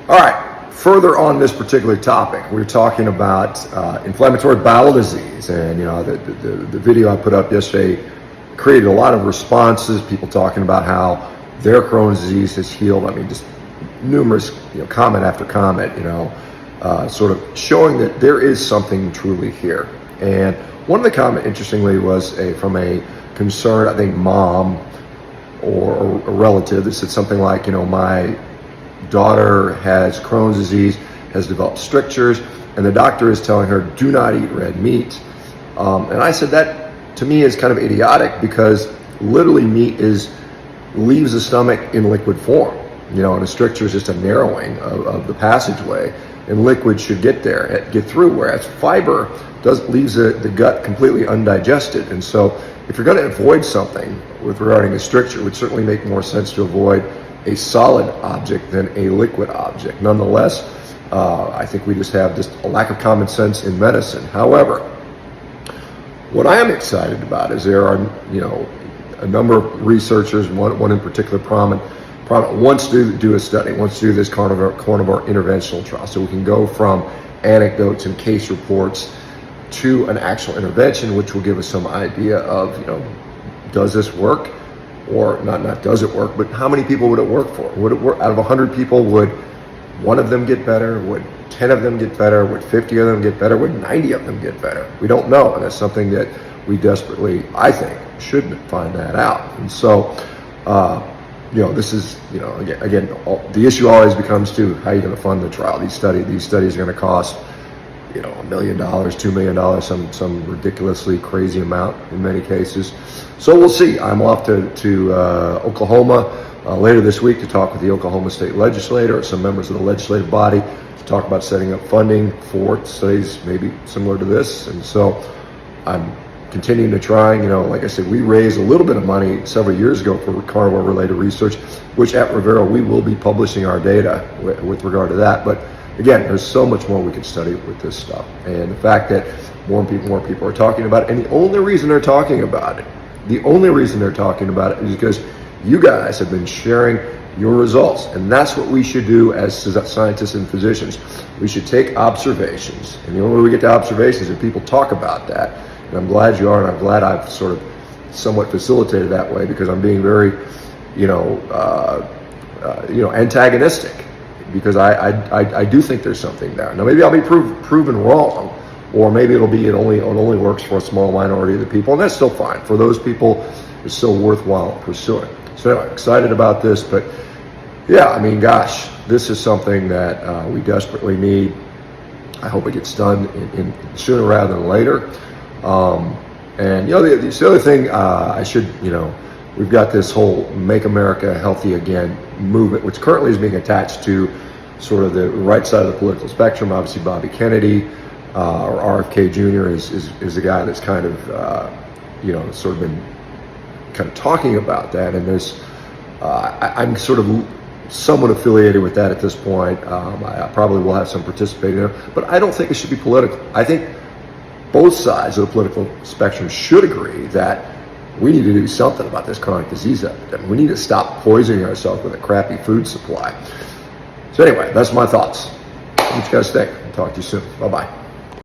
All right, further on this particular topic, we're talking about inflammatory bowel disease. And, the video I put up yesterday created a lot of responses, people talking about how their Crohn's disease has healed. I mean, just numerous, comment after comment, sort of showing that there is something truly here. And one of the comments, interestingly, was from a concerned, I think, mom or a relative that said something like, my daughter has Crohn's disease, has developed strictures, and the doctor is telling her, do not eat red meat. And I said that to me is kind of idiotic, because literally meat leaves the stomach in liquid form, and a stricture is just a narrowing of the passageway, and liquid should get through, whereas fiber leaves the gut completely undigested. And so if you're going to avoid something regarding a stricture, it would certainly make more sense to avoid a solid object than a liquid object. Nonetheless, I think we just have a lack of common sense in medicine. However, what I am excited about is there are, a number of researchers, one in particular prominent, wants to do a study, wants to do this carnivore interventional trial. So we can go from anecdotes and case reports to an actual intervention, which will give us some idea of, does this work? Or not does it work, but how many people would it work for? Would it work out of 100 people? Would one of them get better? Would 10 of them get better? Would 50 of them get better? Would 90 of them get better? We don't know, and that's something that we desperately, I think, should find that out. And so, this is, again, the issue always becomes to how you're going to fund the trial. These studies are going to cost, $1 million, $2 million, some ridiculously crazy amount in many cases. So we'll see. I'm off to Oklahoma later this week to talk with the Oklahoma State Legislature, or some members of the legislative body, to talk about setting up funding for studies maybe similar to this. And so I'm continuing to try. Like I said, we raised a little bit of money several years ago for carnivore-related research, which at Rivera we will be publishing our data with regard to that. But again, there's so much more we could study with this stuff. And the fact that more people are talking about it, and the only reason they're talking about it is because you guys have been sharing your results. And that's what we should do as scientists and physicians. We should take observations. And the only way we get to observations is if people talk about that. And I'm glad you are, and I'm glad I've sort of somewhat facilitated that way, because I'm being very, antagonistic, because I do think there's something there. Now maybe I'll be proven wrong, or maybe it only works for a small minority of the people, and that's still fine. For those people, it's still worthwhile pursuing. So anyway, excited about this, but yeah, I mean, gosh, this is something that we desperately need. I hope it gets done in sooner rather than later. And the other thing I should, we've got this whole Make America Healthy Again movement, which currently is being attached to sort of the right side of the political spectrum. Obviously, Bobby Kennedy, or RFK Jr. is the guy that's kind of, sort of been kind of talking about that. And there's, I'm sort of somewhat affiliated with that at this point. I probably will have some participating there, but I don't think it should be political. I think both sides of the political spectrum should agree that we need to do something about this chronic disease epidemic. We need to stop poisoning ourselves with a crappy food supply. So anyway, that's my thoughts. What you guys think? I'll talk to you soon. Bye-bye.